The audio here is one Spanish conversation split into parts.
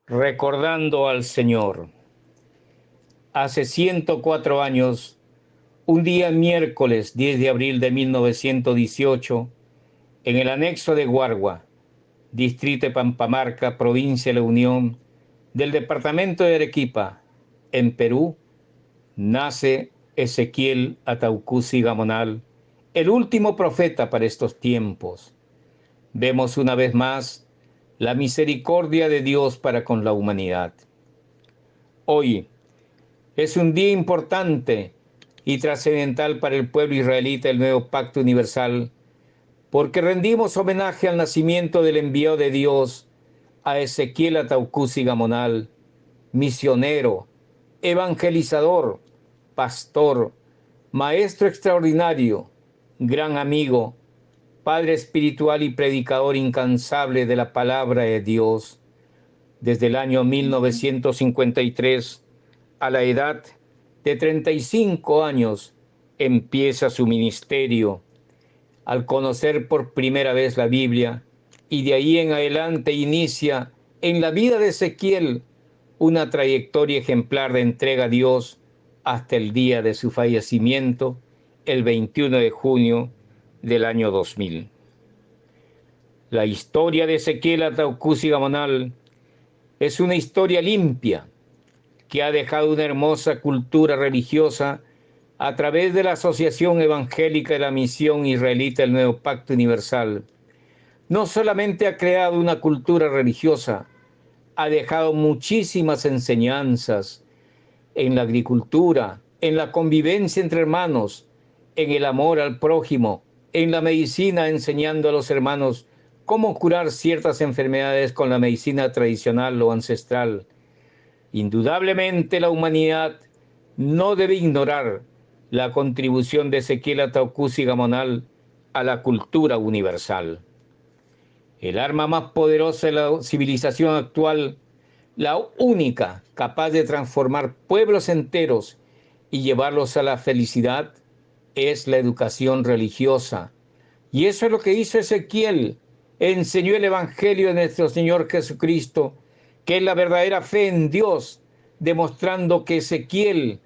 Recordando al Señor. Hace 104 años, un día miércoles 10 de abril de 1918, en el anexo de Guargua, distrito de Pampamarca, provincia de la Unión, del departamento de Arequipa, en Perú, nace Ezequiel Ataucusi Gamonal, el último profeta para estos tiempos. Vemos una vez más la misericordia de Dios para con la humanidad. Hoy, es un día importante y trascendental para el pueblo israelita del nuevo pacto universal, porque rendimos homenaje al nacimiento del enviado de Dios a Ezequiel Ataucusi Gamonal, misionero, evangelizador, pastor, maestro extraordinario, gran amigo, padre espiritual y predicador incansable de la palabra de Dios. Desde el año 1953, a la edad de 35 años, empieza su ministerio. Al conocer por primera vez la Biblia, y de ahí en adelante inicia en la vida de Ezequiel una trayectoria ejemplar de entrega a Dios hasta el día de su fallecimiento, el 21 de junio del año 2000. La historia de Ezequiel Ataucusi Gamonal es una historia limpia que ha dejado una hermosa cultura religiosa a través de la Asociación Evangélica de la Misión Israelita del Nuevo Pacto Universal. No solamente ha creado una cultura religiosa, ha dejado muchísimas enseñanzas en la agricultura, en la convivencia entre hermanos, en el amor al prójimo, en la medicina, enseñando a los hermanos cómo curar ciertas enfermedades con la medicina tradicional o ancestral. Indudablemente la humanidad no debe ignorar la contribución de Ezequiel Ataucusi Gamonal a la cultura universal. El arma más poderosa de la civilización actual, la única capaz de transformar pueblos enteros y llevarlos a la felicidad, es la educación religiosa. Y eso es lo que hizo Ezequiel. Enseñó el Evangelio de nuestro Señor Jesucristo, que es la verdadera fe en Dios, demostrando que Ezequiel,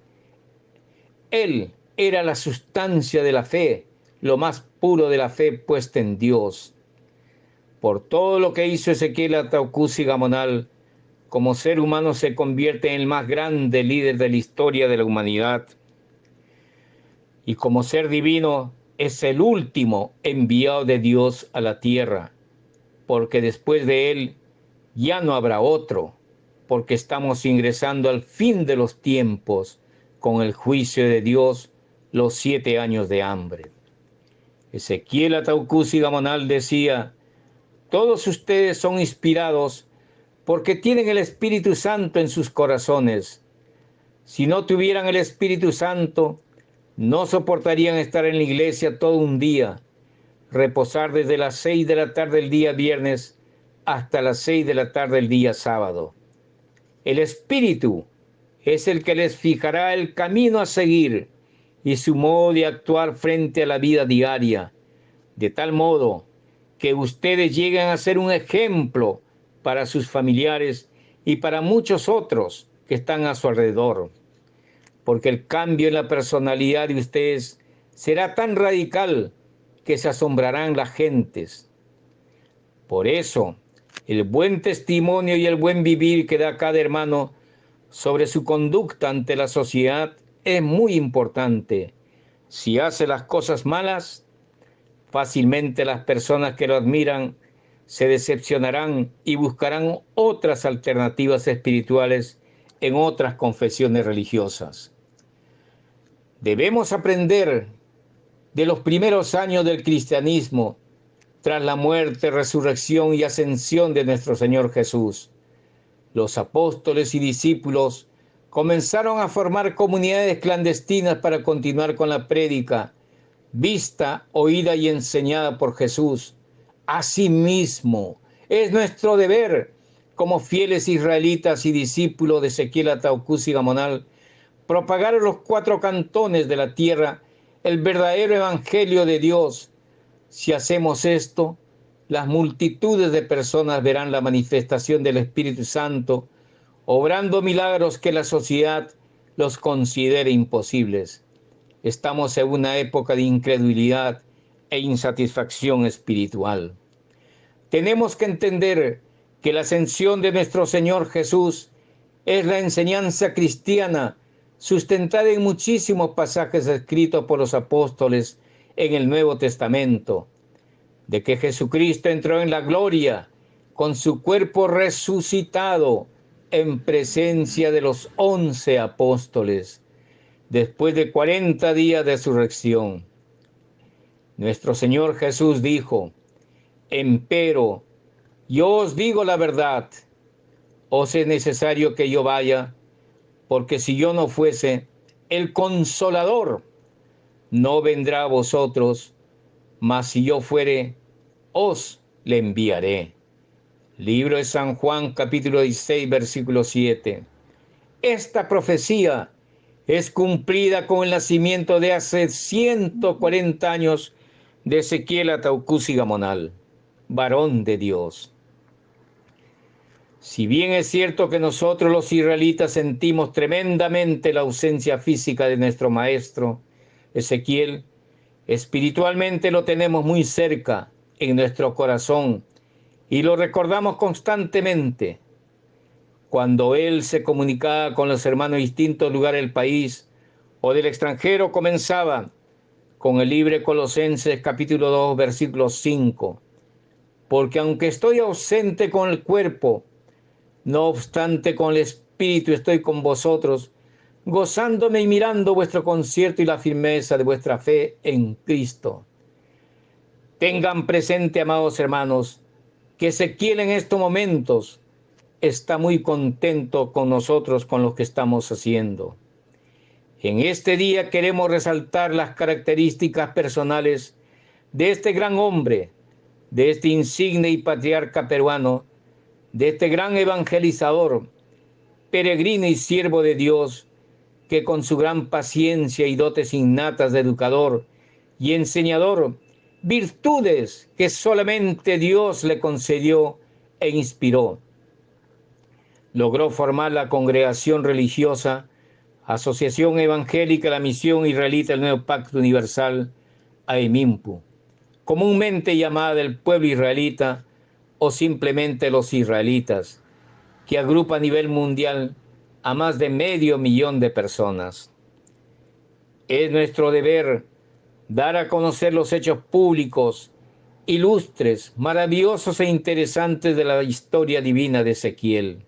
él era la sustancia de la fe, lo más puro de la fe puesta en Dios. Por todo lo que hizo Ezequiel Ataucusi Gamonal, como ser humano se convierte en el más grande líder de la historia de la humanidad. Y como ser divino es el último enviado de Dios a la tierra, porque después de él ya no habrá otro, porque estamos ingresando al fin de los tiempos con el juicio de Dios, los 7 años de hambre. Ezequiel Ataucusi Gamonal decía: todos ustedes son inspirados porque tienen el Espíritu Santo en sus corazones. Si no tuvieran el Espíritu Santo, no soportarían estar en la iglesia todo un día, reposar desde las 6 de la tarde del día viernes hasta las 6 de la tarde del día sábado. El Espíritu es el que les fijará el camino a seguir y su modo de actuar frente a la vida diaria, de tal modo que ustedes lleguen a ser un ejemplo para sus familiares y para muchos otros que están a su alrededor. Porque el cambio en la personalidad de ustedes será tan radical que se asombrarán las gentes. Por eso, el buen testimonio y el buen vivir que da cada hermano sobre su conducta ante la sociedad es muy importante. Si hace las cosas malas, fácilmente las personas que lo admiran se decepcionarán y buscarán otras alternativas espirituales en otras confesiones religiosas. Debemos aprender de los primeros años del cristianismo, tras la muerte, resurrección y ascensión de nuestro Señor Jesús. Los apóstoles y discípulos comenzaron a formar comunidades clandestinas para continuar con la prédica, vista, oída y enseñada por Jesús. Asimismo, es nuestro deber, como fieles israelitas y discípulos de Ezequiel Ataucusi Gamonal, propagar a los 4 cantones de la tierra el verdadero evangelio de Dios. Si hacemos esto, las multitudes de personas verán la manifestación del Espíritu Santo, obrando milagros que la sociedad los considere imposibles. Estamos en una época de incredulidad e insatisfacción espiritual. Tenemos que entender que la ascensión de nuestro Señor Jesús es la enseñanza cristiana sustentada en muchísimos pasajes escritos por los apóstoles en el Nuevo Testamento, de que Jesucristo entró en la gloria con su cuerpo resucitado en presencia de los 11 apóstoles, después de 40 días de resurrección. Nuestro Señor Jesús dijo: empero, yo os digo la verdad, os es necesario que yo vaya, porque si yo no fuese, el Consolador no vendrá a vosotros, mas si yo fuere, os le enviaré. Libro de San Juan, capítulo 16, versículo 7. Esta profecía es cumplida con el nacimiento de hace 140 años de Ezequiel Ataucusi Gamonal, varón de Dios. Si bien es cierto que nosotros los israelitas sentimos tremendamente la ausencia física de nuestro maestro Ezequiel, espiritualmente lo tenemos muy cerca en nuestro corazón y lo recordamos constantemente. Cuando él se comunicaba con los hermanos de distintos lugares del país o del extranjero, comenzaba con el libro de Colosenses capítulo 2 versículo 5. Porque aunque estoy ausente con el cuerpo, no obstante con el espíritu estoy con vosotros, gozándome y mirando vuestro concierto y la firmeza de vuestra fe en Cristo. Tengan presente, amados hermanos, que Ezequiel en estos momentos está muy contento con nosotros, con lo que estamos haciendo. En este día queremos resaltar las características personales de este gran hombre, de este insigne y patriarca peruano, de este gran evangelizador, peregrino y siervo de Dios, que con su gran paciencia y dotes innatas de educador y enseñador, virtudes que solamente Dios le concedió e inspiró, logró formar la congregación religiosa, Asociación Evangélica la Misión Israelita del Nuevo Pacto Universal, AEMIMPU, comúnmente llamada el pueblo israelita o simplemente los israelitas, que agrupa a nivel mundial a más de 500,000 de personas. Es nuestro deber dar a conocer los hechos públicos, ilustres, maravillosos e interesantes de la historia divina de Ezequiel.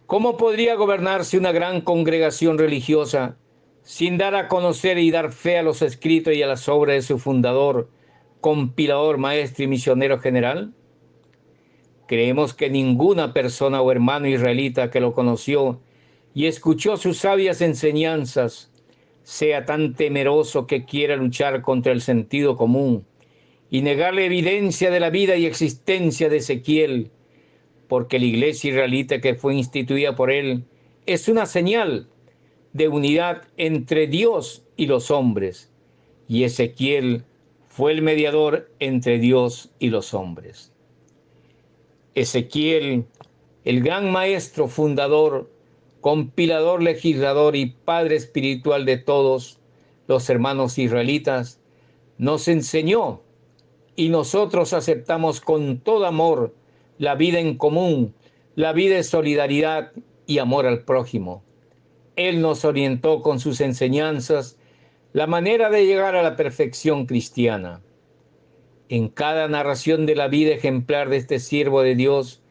¿Cómo podría gobernarse una gran congregación religiosa sin dar a conocer y dar fe a los escritos y a las obras de su fundador, compilador, maestro y misionero general? Creemos que ninguna persona o hermano israelita que lo conoció y escuchó sus sabias enseñanzas sea tan temeroso que quiera luchar contra el sentido común y negar la evidencia de la vida y existencia de Ezequiel, porque la iglesia israelita que fue instituida por él es una señal de unidad entre Dios y los hombres, y Ezequiel fue el mediador entre Dios y los hombres. Ezequiel, el gran maestro fundador, compilador, legislador y padre espiritual de todos los hermanos israelitas, nos enseñó y nosotros aceptamos con todo amor la vida en común, la vida de solidaridad y amor al prójimo. Él nos orientó con sus enseñanzas la manera de llegar a la perfección cristiana. En cada narración de la vida ejemplar de este siervo de Dios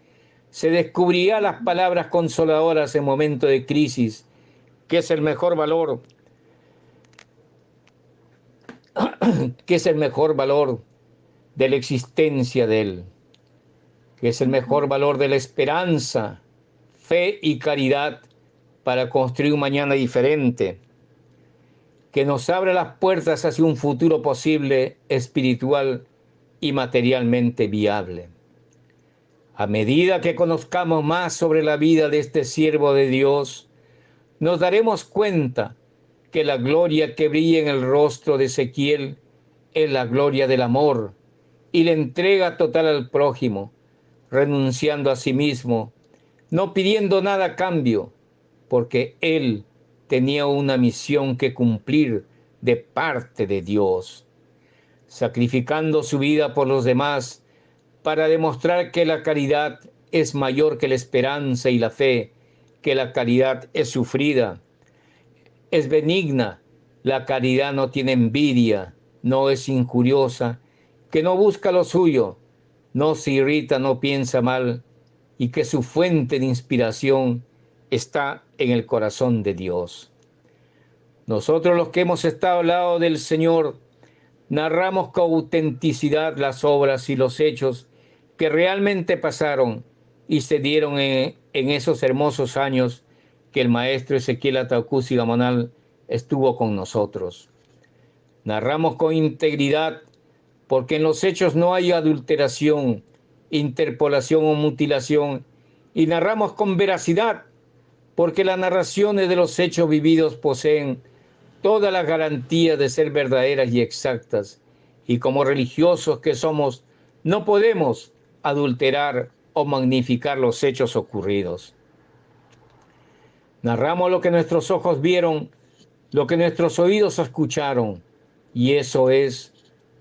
se descubrirá las palabras consoladoras en momentos de crisis, que es el mejor valor, de la existencia de él, que es el mejor valor de la esperanza, fe y caridad para construir un mañana diferente, que nos abre las puertas hacia un futuro posible, espiritual y materialmente viable. A medida que conozcamos más sobre la vida de este siervo de Dios, nos daremos cuenta que la gloria que brilla en el rostro de Ezequiel es la gloria del amor y la entrega total al prójimo, renunciando a sí mismo, no pidiendo nada a cambio, porque él tenía una misión que cumplir de parte de Dios, sacrificando su vida por los demás para demostrar que la caridad es mayor que la esperanza y la fe, que la caridad es sufrida, es benigna, la caridad no tiene envidia, no es injuriosa, que no busca lo suyo, no se irrita, no piensa mal, y que su fuente de inspiración está en el corazón de Dios. Nosotros los que hemos estado al lado del Señor, narramos con autenticidad las obras y los hechos que realmente pasaron y se dieron en esos hermosos años que el maestro Ezequiel Ataucusi Gamonal estuvo con nosotros. Narramos con integridad porque en los hechos no hay adulteración, interpolación o mutilación, y narramos con veracidad porque las narraciones de los hechos vividos poseen toda la garantía de ser verdaderas y exactas, y como religiosos que somos, no podemos adulterar o magnificar los hechos ocurridos. Narramos lo que nuestros ojos vieron, lo que nuestros oídos escucharon, y eso es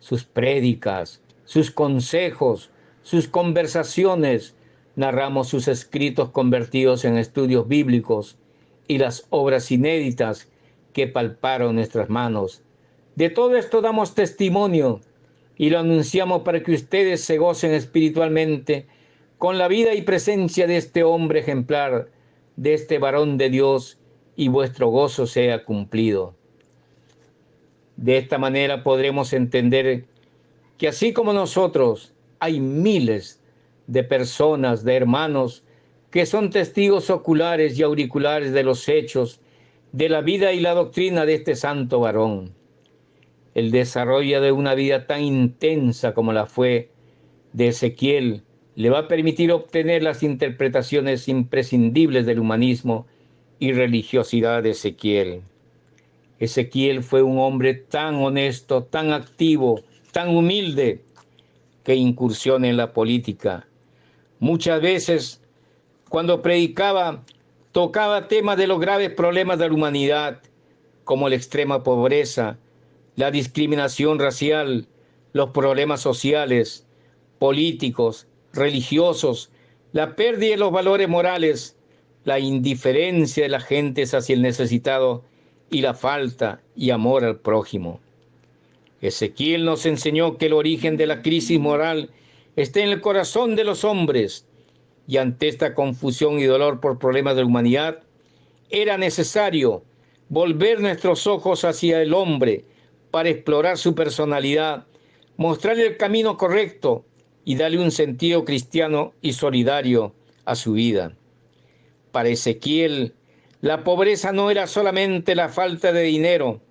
sus prédicas, sus consejos, sus conversaciones. Narramos sus escritos convertidos en estudios bíblicos y las obras inéditas que palparon nuestras manos. De todo esto damos testimonio y lo anunciamos para que ustedes se gocen espiritualmente con la vida y presencia de este hombre ejemplar, de este varón de Dios, y vuestro gozo sea cumplido. De esta manera podremos entender que así como nosotros, hay miles de personas, de hermanos, que son testigos oculares y auriculares de los hechos, de la vida y la doctrina de este santo varón. El desarrollo de una vida tan intensa como la fue de Ezequiel le va a permitir obtener las interpretaciones imprescindibles del humanismo y religiosidad de Ezequiel. Ezequiel fue un hombre tan honesto, tan activo, tan humilde, que incursiona en la política. Muchas veces, cuando predicaba, tocaba temas de los graves problemas de la humanidad, como la extrema pobreza, la discriminación racial, los problemas sociales, políticos, religiosos, la pérdida de los valores morales, la indiferencia de las gentes hacia el necesitado y la falta y amor al prójimo. Ezequiel nos enseñó que el origen de la crisis moral está en el corazón de los hombres, y ante esta confusión y dolor por problemas de la humanidad, era necesario volver nuestros ojos hacia el hombre para explorar su personalidad, mostrarle el camino correcto y darle un sentido cristiano y solidario a su vida. Para Ezequiel, la pobreza no era solamente la falta de dinero,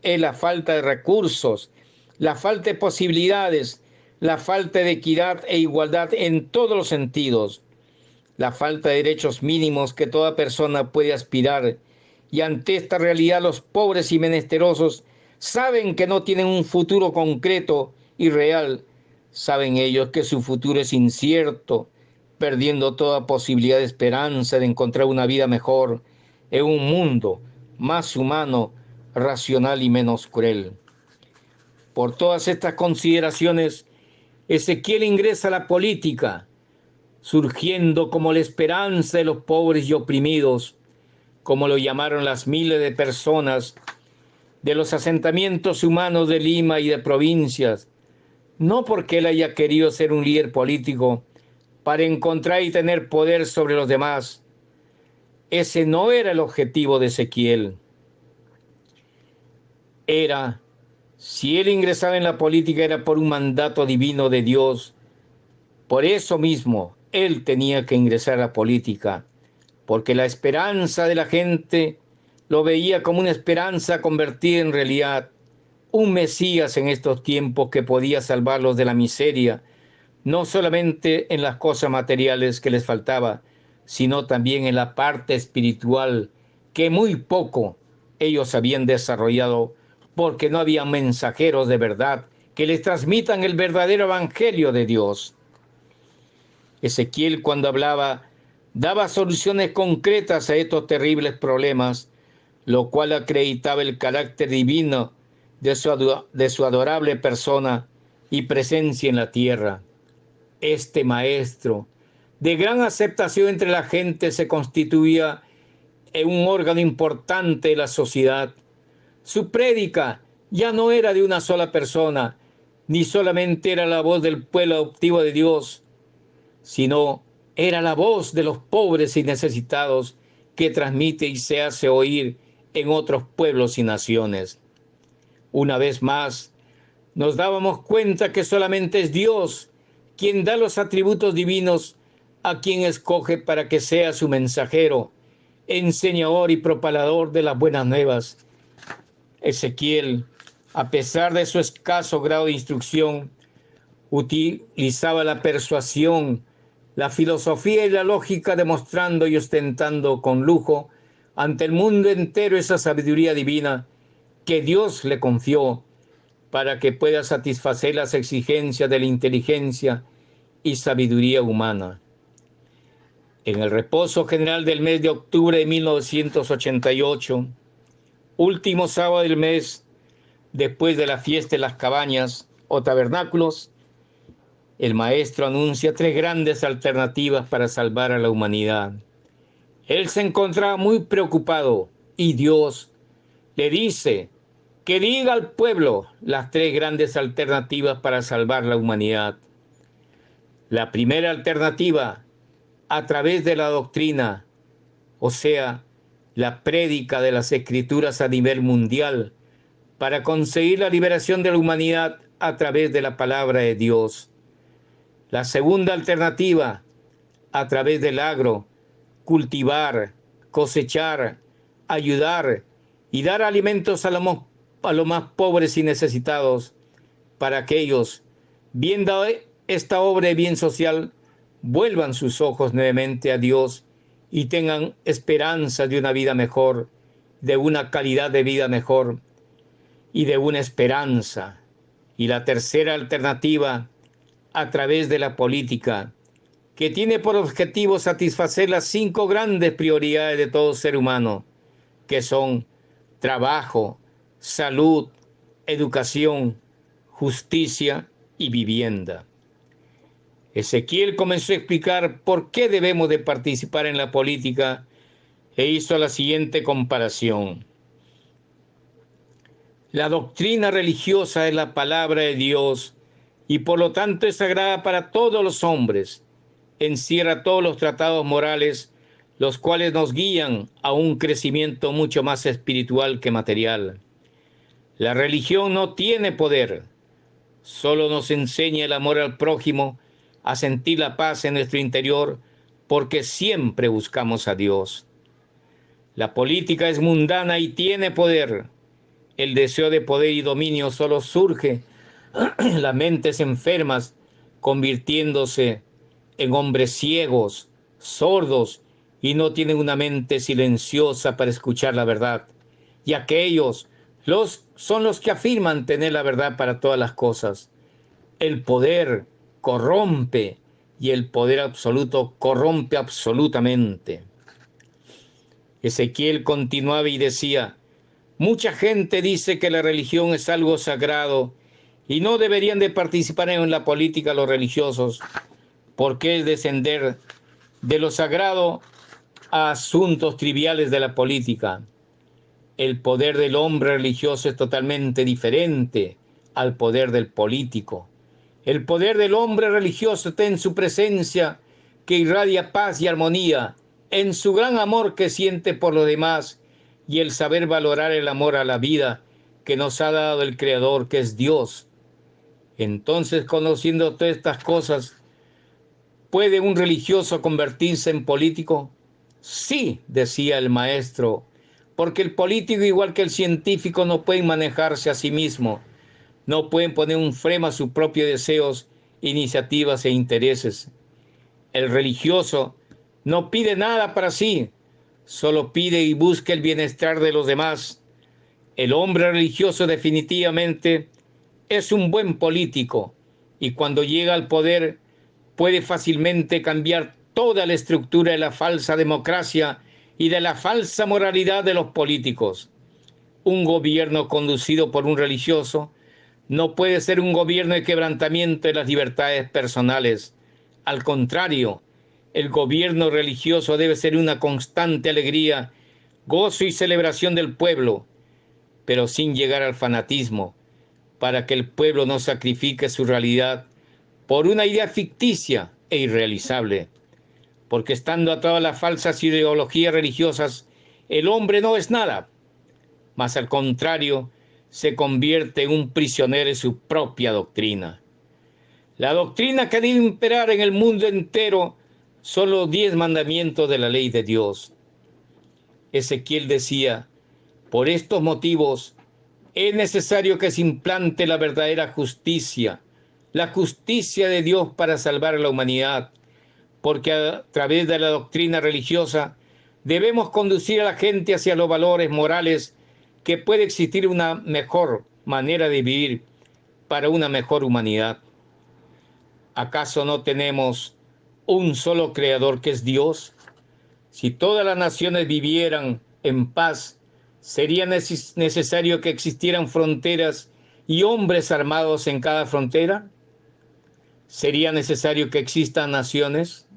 es la falta de recursos, la falta de posibilidades, la falta de equidad e igualdad en todos los sentidos, la falta de derechos mínimos que toda persona puede aspirar. Y ante esta realidad, los pobres y menesterosos saben que no tienen un futuro concreto y real. Saben ellos que su futuro es incierto, perdiendo toda posibilidad de esperanza de encontrar una vida mejor en un mundo más humano, racional y menos cruel. Por todas estas consideraciones, Ezequiel ingresa a la política, surgiendo como la esperanza de los pobres y oprimidos, como lo llamaron las miles de personas de los asentamientos humanos de Lima y de provincias, no porque él haya querido ser un líder político para encontrar y tener poder sobre los demás. Ese no era el objetivo de Ezequiel. Si él ingresaba en la política, era por un mandato divino de Dios. Por eso mismo, él tenía que ingresar a la política, porque la esperanza de la gente lo veía como una esperanza convertida en realidad, un Mesías en estos tiempos que podía salvarlos de la miseria, no solamente en las cosas materiales que les faltaba, sino también en la parte espiritual, que muy poco ellos habían desarrollado, porque no había mensajeros de verdad que les transmitan el verdadero evangelio de Dios. Ezequiel, cuando hablaba, daba soluciones concretas a estos terribles problemas, lo cual acreditaba el carácter divino de su adorable persona y presencia en la tierra. Este maestro, de gran aceptación entre la gente, se constituía en un órgano importante de la sociedad. Su prédica ya no era de una sola persona, ni solamente era la voz del pueblo adoptivo de Dios, sino era la voz de los pobres y necesitados que transmite y se hace oír en otros pueblos y naciones. Una vez más, nos dábamos cuenta que solamente es Dios quien da los atributos divinos a quien escoge para que sea su mensajero, enseñador y propalador de las buenas nuevas. Ezequiel, a pesar de su escaso grado de instrucción, utilizaba la persuasión, la filosofía y la lógica, demostrando y ostentando con lujo ante el mundo entero esa sabiduría divina que Dios le confió para que pueda satisfacer las exigencias de la inteligencia y sabiduría humana. En el reposo general del mes de octubre de 1988, último sábado del mes, después de la fiesta de las cabañas o tabernáculos, el maestro anuncia 3 grandes alternativas para salvar a la humanidad. Él se encontraba muy preocupado y Dios le dice que diga al pueblo las 3 grandes alternativas para salvar la humanidad. La primera alternativa, a través de la doctrina, o sea, la prédica de las Escrituras a nivel mundial, para conseguir la liberación de la humanidad a través de la palabra de Dios. La segunda alternativa, a través del agro, cultivar, cosechar, ayudar y dar alimentos a los más pobres y necesitados, para que ellos, viendo esta obra de bien social, vuelvan sus ojos nuevamente a Dios y tengan esperanza de una vida mejor, de una calidad de vida mejor y de una esperanza. Y la tercera alternativa, a través de la política, que tiene por objetivo satisfacer las 5 grandes prioridades de todo ser humano, que son trabajo, salud, educación, justicia y vivienda. Ezequiel comenzó a explicar por qué debemos de participar en la política e hizo la siguiente comparación. La doctrina religiosa es la palabra de Dios y por lo tanto es sagrada para todos los hombres. Encierra todos los tratados morales, los cuales nos guían a un crecimiento mucho más espiritual que material. La religión no tiene poder, solo nos enseña el amor al prójimo, a sentir la paz en nuestro interior, porque siempre buscamos a Dios. La política es mundana y tiene poder. El deseo de poder y dominio solo surge en las mentes enfermas, convirtiéndose en hombres ciegos, sordos, y no tienen una mente silenciosa para escuchar la verdad. Y aquellos son los que afirman tener la verdad para todas las cosas. El poder corrompe y el poder absoluto corrompe absolutamente. Ezequiel continuaba y decía: mucha gente dice que la religión es algo sagrado y no deberían de participar en la política los religiosos, porque es descender de lo sagrado a asuntos triviales de la política. El poder del hombre religioso es totalmente diferente al poder del político. El poder del hombre religioso está en su presencia, que irradia paz y armonía, en su gran amor que siente por los demás y el saber valorar el amor a la vida que nos ha dado el Creador, que es Dios. Entonces, conociendo todas estas cosas, ¿puede un religioso convertirse en político? Sí, decía el maestro, porque el político, igual que el científico, no puede manejarse a sí mismo, no pueden poner un freno a sus propios deseos, iniciativas e intereses. El religioso no pide nada para sí, solo pide y busca el bienestar de los demás. El hombre religioso definitivamente es un buen político y cuando llega al poder puede fácilmente cambiar toda la estructura de la falsa democracia y de la falsa moralidad de los políticos. Un gobierno conducido por un religioso no puede ser un gobierno de quebrantamiento de las libertades personales. Al contrario, el gobierno religioso debe ser una constante alegría, gozo y celebración del pueblo, pero sin llegar al fanatismo, para que el pueblo no sacrifique su realidad por una idea ficticia e irrealizable. Porque estando atado a las falsas ideologías religiosas, el hombre no es nada, mas al contrario, se convierte en un prisionero de su propia doctrina. La doctrina que debe imperar en el mundo entero son los 10 mandamientos de la ley de Dios. Ezequiel decía, por estos motivos es necesario que se implante la verdadera justicia, la justicia de Dios para salvar a la humanidad, porque a través de la doctrina religiosa debemos conducir a la gente hacia los valores morales que puede existir una mejor manera de vivir para una mejor humanidad. ¿Acaso no tenemos un solo creador que es Dios? Si todas las naciones vivieran en paz, ¿sería necesario que existieran fronteras y hombres armados en cada frontera? ¿Sería necesario que existan naciones?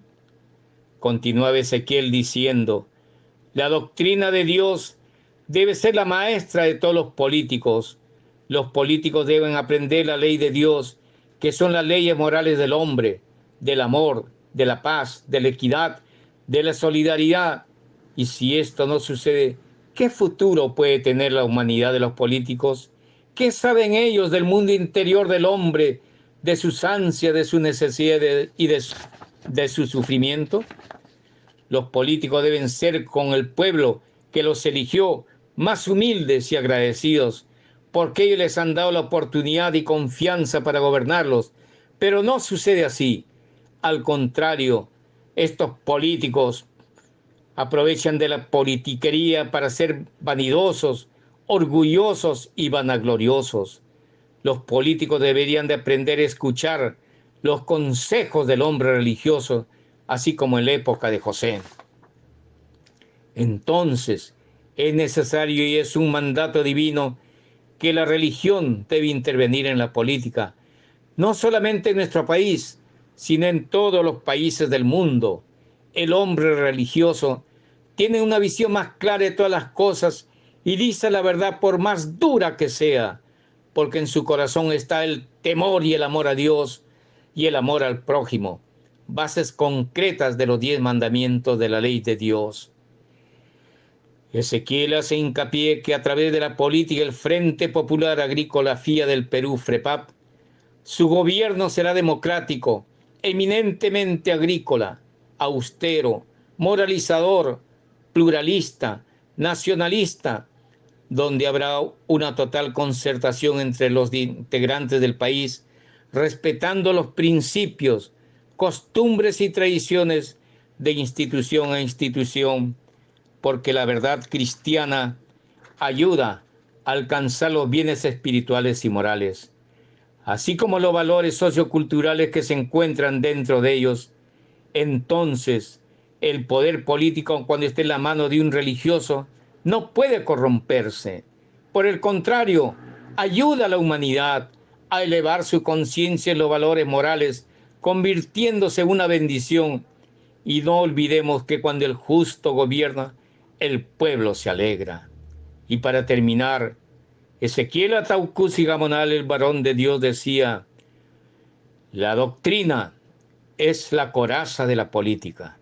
Continuaba Ezequiel diciendo, la doctrina de Dios debe ser la maestra de todos los políticos. Los políticos deben aprender la ley de Dios, que son las leyes morales del hombre, del amor, de la paz, de la equidad, de la solidaridad. Y si esto no sucede, ¿qué futuro puede tener la humanidad de los políticos? ¿Qué saben ellos del mundo interior del hombre, de sus ansias, de sus necesidades y de su sufrimiento? Los políticos deben ser con el pueblo que los eligió más humildes y agradecidos, porque ellos les han dado la oportunidad y confianza para gobernarlos. Pero no sucede así. Al contrario, estos políticos aprovechan de la politiquería para ser vanidosos, orgullosos y vanagloriosos. Los políticos deberían de aprender a escuchar los consejos del hombre religioso, así como en la época de José. Entonces, es necesario y es un mandato divino que la religión debe intervenir en la política, no solamente en nuestro país, sino en todos los países del mundo. El hombre religioso tiene una visión más clara de todas las cosas y dice la verdad por más dura que sea, porque en su corazón está el temor y el amor a Dios y el amor al prójimo, bases concretas de los 10 mandamientos de la ley de Dios. Ezequiel hace hincapié que a través de la política del Frente Popular Agrícola FIA del Perú, FREPAP, su gobierno será democrático, eminentemente agrícola, austero, moralizador, pluralista, nacionalista, donde habrá una total concertación entre los integrantes del país, respetando los principios, costumbres y tradiciones de institución a institución, porque la verdad cristiana ayuda a alcanzar los bienes espirituales y morales, así como los valores socioculturales que se encuentran dentro de ellos. Entonces, el poder político, cuando esté en la mano de un religioso, no puede corromperse. Por el contrario, ayuda a la humanidad a elevar su conciencia en los valores morales, convirtiéndose en una bendición. Y no olvidemos que cuando el justo gobierna, el pueblo se alegra. Y para terminar, Ezequiel Ataucusi Gamonal, el varón de Dios, decía, la doctrina es la coraza de la política.